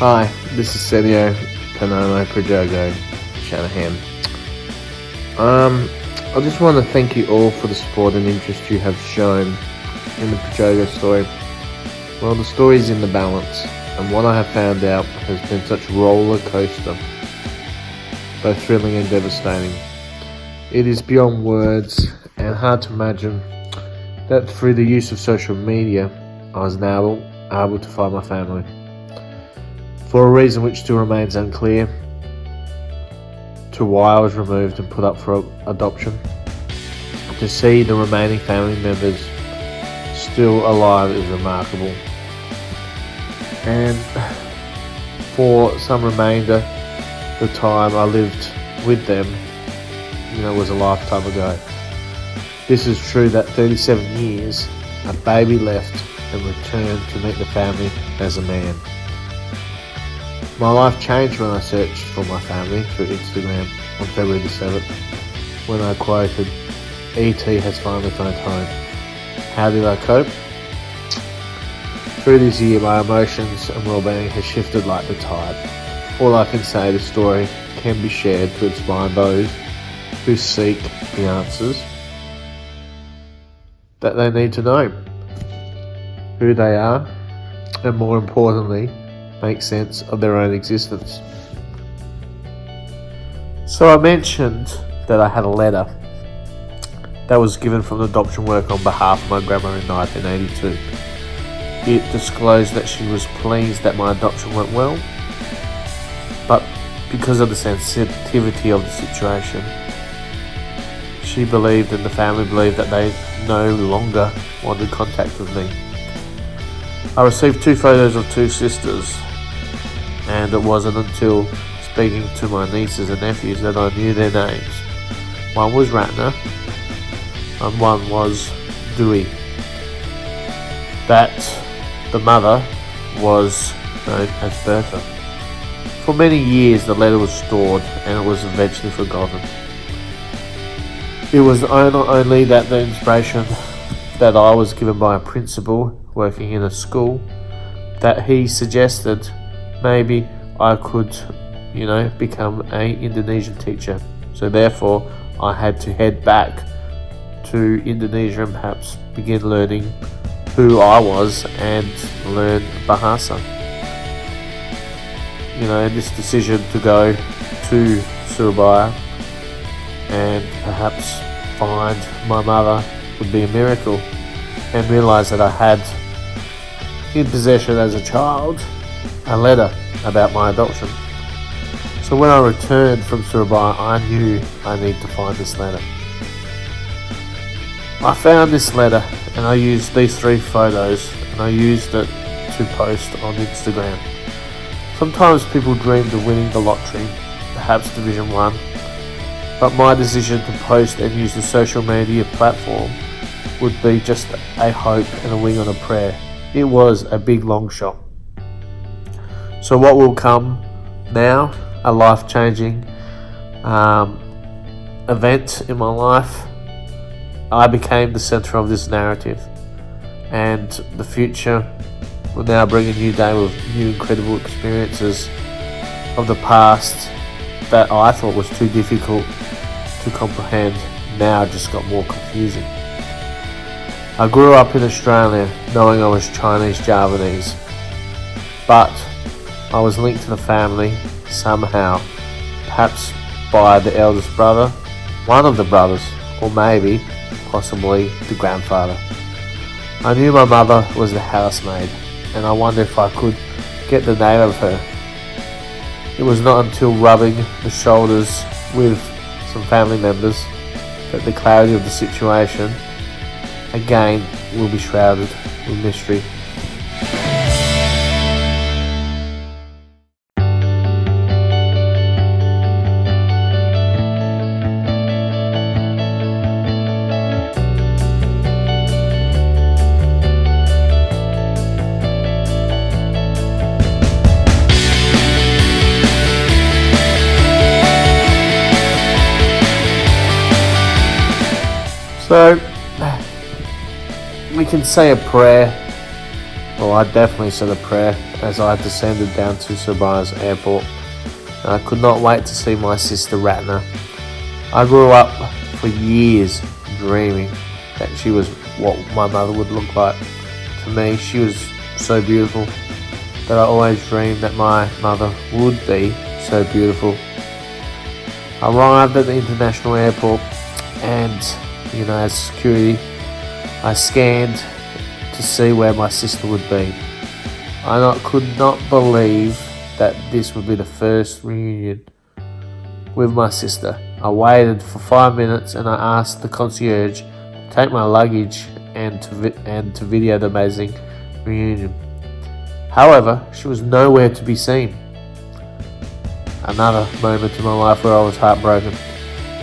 Hi, this is Senio Panolo Prajogo Shanahan. I just want to thank you all for the support and interest you have shown in the Prajogo story. Well, the story is in the balance, and what I have found out has been such a roller coaster, both thrilling and devastating. It is beyond words and hard to imagine that through the use of social media, I was now able to find my family. For a reason which still remains unclear, to why I was removed and put up for adoption, to see the remaining family members still alive is remarkable. And for some remainder, the time I lived with them, was a lifetime ago. This is true that 37 years, a baby left and returned to meet the family as a man. My life changed when I searched for my family through Instagram on February the 7th, when I quoted, "E.T. has finally found home." How did I cope? Through this year, my emotions and well-being has shifted like the tide. All I can say, the story can be shared to inspire those who seek the answers that they need to know, who they are, and more importantly, make sense of their own existence. So I mentioned that I had a letter that was given from adoption work on behalf of my grandma in 1982. It disclosed that she was pleased that my adoption went well, but because of the sensitivity of the situation, she believed and the family believed that they no longer wanted contact with me. I received 2 photos of 2 sisters, and it wasn't until speaking to my nieces and nephews that I knew their names. One was Ratner and one was Dewey. That the mother was known as Bertha. For many years the letter was stored and it was eventually forgotten. It was not only that the inspiration that I was given by a principal working in a school, that he suggested maybe I could, become an Indonesian teacher. So therefore, I had to head back to Indonesia and perhaps begin learning who I was and learn Bahasa. This decision to go to Surabaya and perhaps find my mother would be a miracle, and realise that I had in possession as a child a letter about my adoption. So when I returned from Surabaya, I knew I needed to find this letter. I found this letter and I used these 3 photos and I used it to post on Instagram. Sometimes people dreamed of winning the lottery, perhaps Division 1, but my decision to post and use the social media platform would be just a hope and a wing on a prayer. It was a big long shot. So what will come now? A life-changing event in my life. I became the centre of this narrative, and the future will now bring a new day with new incredible experiences of the past that I thought was too difficult to comprehend. Now just got more confusing. I grew up in Australia knowing I was Chinese Javanese, but I was linked to the family somehow, perhaps by the eldest brother, one of the brothers, or maybe, possibly, the grandfather. I knew my mother was the housemaid, and I wondered if I could get the name of her. It was not until rubbing the shoulders with some family members that the clarity of the situation again will be shrouded with mystery. So we can say a prayer Well, I definitely said a prayer as I descended down to Surabaya's airport. I could not wait to see my sister Ratna. I grew up for years dreaming that she was what my mother would look like. To me, she was so beautiful that I always dreamed that my mother would be so beautiful. I arrived at the international airport and, as security, I scanned to see where my sister would be. Could not believe that this would be the first reunion with my sister. I waited for 5 minutes and I asked the concierge to take my luggage and to video the amazing reunion. However, she was nowhere to be seen. Another moment in my life where I was heartbroken.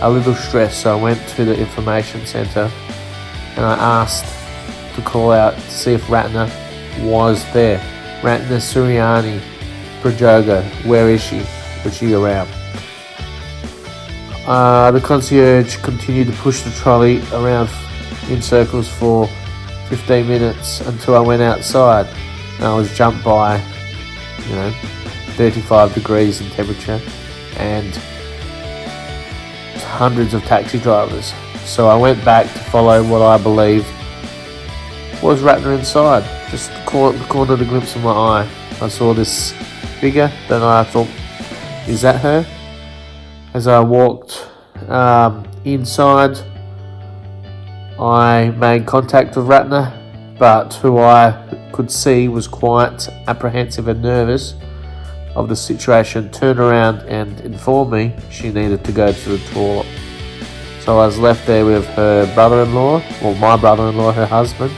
A little stressed, so I went to the information centre and I asked to call out to see if Ratna was there. Ratna Suryani, Prajogo, where is she? Was she around? The concierge continued to push the trolley around in circles for 15 minutes until I went outside and I was jumped by, 35 degrees in temperature and hundreds of taxi drivers. So I went back to follow what I believed was Ratna inside. Just the corner of the glimpse of my eye, I saw this figure that I thought, is that her? As I walked inside, I made contact with Ratna, but who I could see was quite apprehensive and nervous of the situation, turned around and informed me she needed to go to the toilet. So I was left there with her brother-in-law, or my brother-in-law, her husband,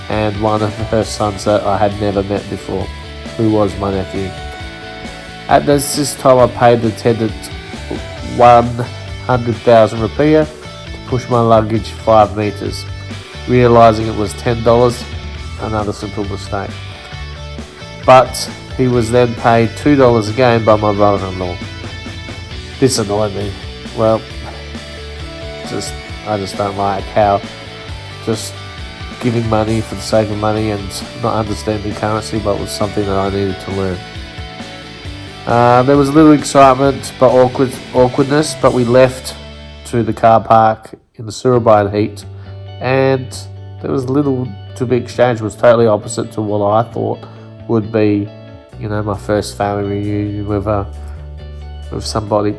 and one of her sons that I had never met before, who was my nephew. At this time I paid the attendant 100,000 rupiah to push my luggage 5 meters, realizing it was $10, another simple mistake. But he was then paid $2 again by my brother-in-law. This annoyed me. Well, I just don't like how just giving money for the sake of money and not understanding currency, but was something that I needed to learn. There was a little excitement but awkwardness, but we left to the car park in the Surabaya heat, and there was little to be exchanged. It was totally opposite to what I thought would be, my first family reunion with somebody,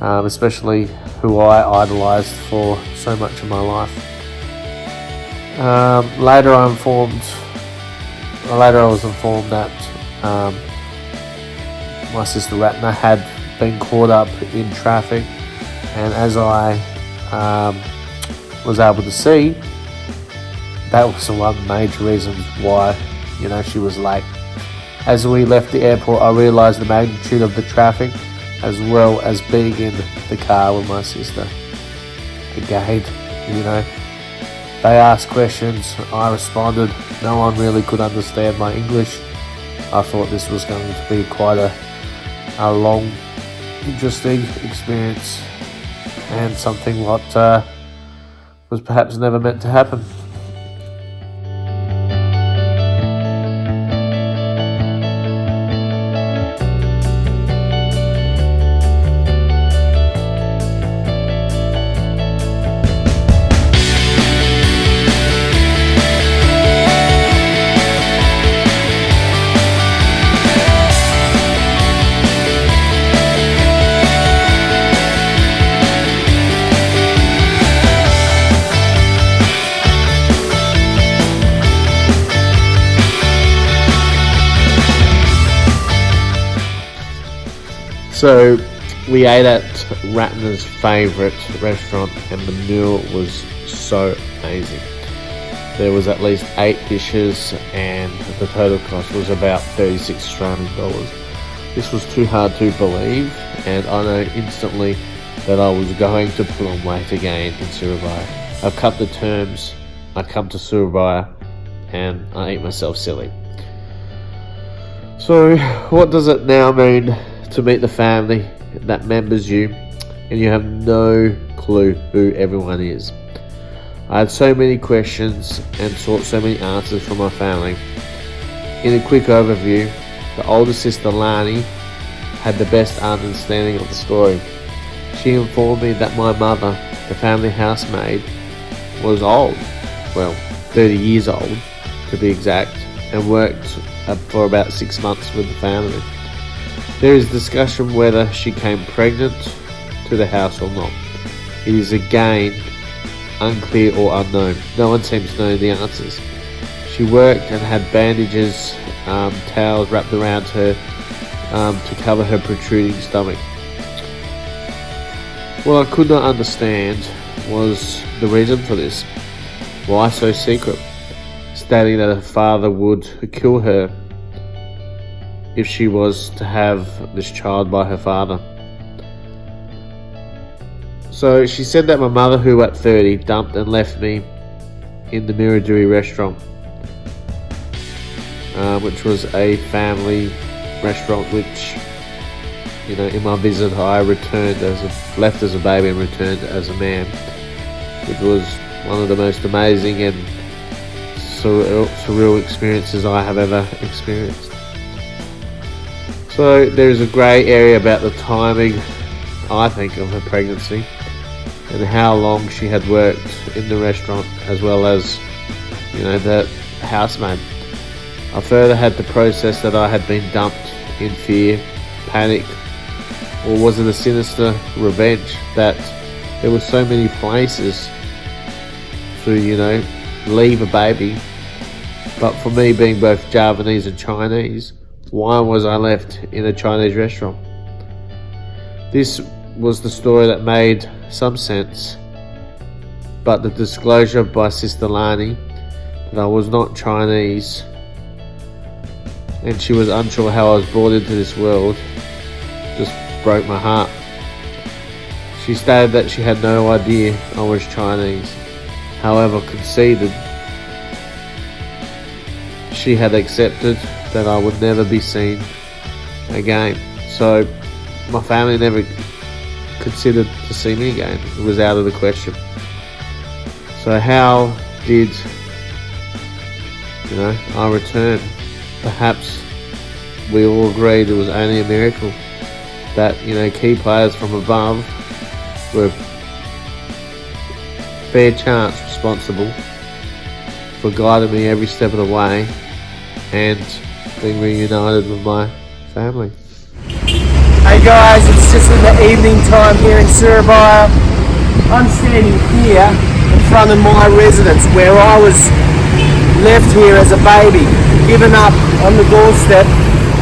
especially who I idolised for so much of my life. Later I was informed that my sister Ratna had been caught up in traffic, and as I was able to see, that was one major reason why she was late. As we left the airport, I realised the magnitude of the traffic, as well as being in the car with my sister. Again, they asked questions, I responded. No one really could understand my English. I thought this was going to be quite a long, interesting experience, and something what was perhaps never meant to happen. So we ate at Ratna's favourite restaurant, and the meal was so amazing. There was at least 8 dishes and the total cost was about 36 Australian dollars. This was too hard to believe, and I know instantly that I was going to put on weight again in Surabaya. I've come to terms, I come to Surabaya and I eat myself silly. So what does it now mean to meet the family that members you and you have no clue who everyone is? I had so many questions and sought so many answers from my family. In a quick overview, the older sister Lani had the best understanding of the story. She informed me that my mother, the family housemaid, was old, well, 30 years old to be exact, and worked for about 6 months with the family. There is discussion whether she came pregnant to the house or not. It is again unclear or unknown. No one seems to know the answers. She worked and had bandages, towels wrapped around her to cover her protruding stomach. What I could not understand was the reason for this. Why so secret? Stating that her father would kill her if she was to have this child by her father. So she said that my mother, who at 30 dumped and left me in the Miraduri restaurant, which was a family restaurant which, you know, in my visit I returned left as a baby and returned as a man, which was one of the most amazing and surreal experiences I have ever experienced. So there is a grey area about the timing, I think, of her pregnancy and how long she had worked in the restaurant, as well as, you know, the housemaid. I further had to process that I had been dumped in fear, panic, or was it a sinister revenge that there were so many places to, you know, leave a baby, but for me being both Javanese and Chinese, why was I left in a Chinese restaurant? This was the story that made some sense, but the disclosure by Sister Lani that I was not Chinese and she was unsure how I was brought into this world just broke my heart. She stated that she had no idea I was Chinese, however conceded she had accepted that I would never be seen again. So my family never considered to see me again. It was out of the question. So how did, you know, I return? Perhaps we all agreed it was only a miracle that, you know, key players from above were fair chance responsible for guiding me every step of the way and being reunited with my family. Hey guys, it's just in the evening time here in Surabaya. I'm standing here in front of my residence where I was left here as a baby, given up on the doorstep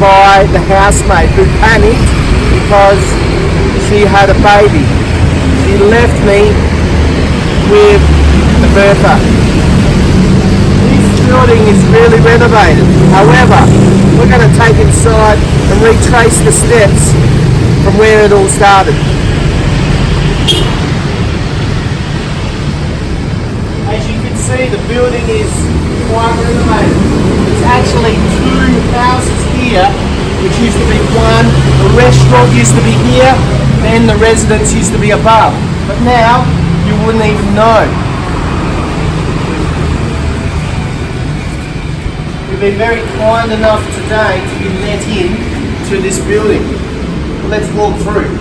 by the housemaid who panicked because she had a baby. She left me with the birther. This building is really renovated. However, we're going to take inside and retrace the steps from where it all started. As you can see, the building is quite renovated. There's actually two houses here, which used to be one. The restaurant used to be here, then the residence used to be above. But now, you wouldn't even know. We've been very kind enough today to be let in to this building. Let's walk through.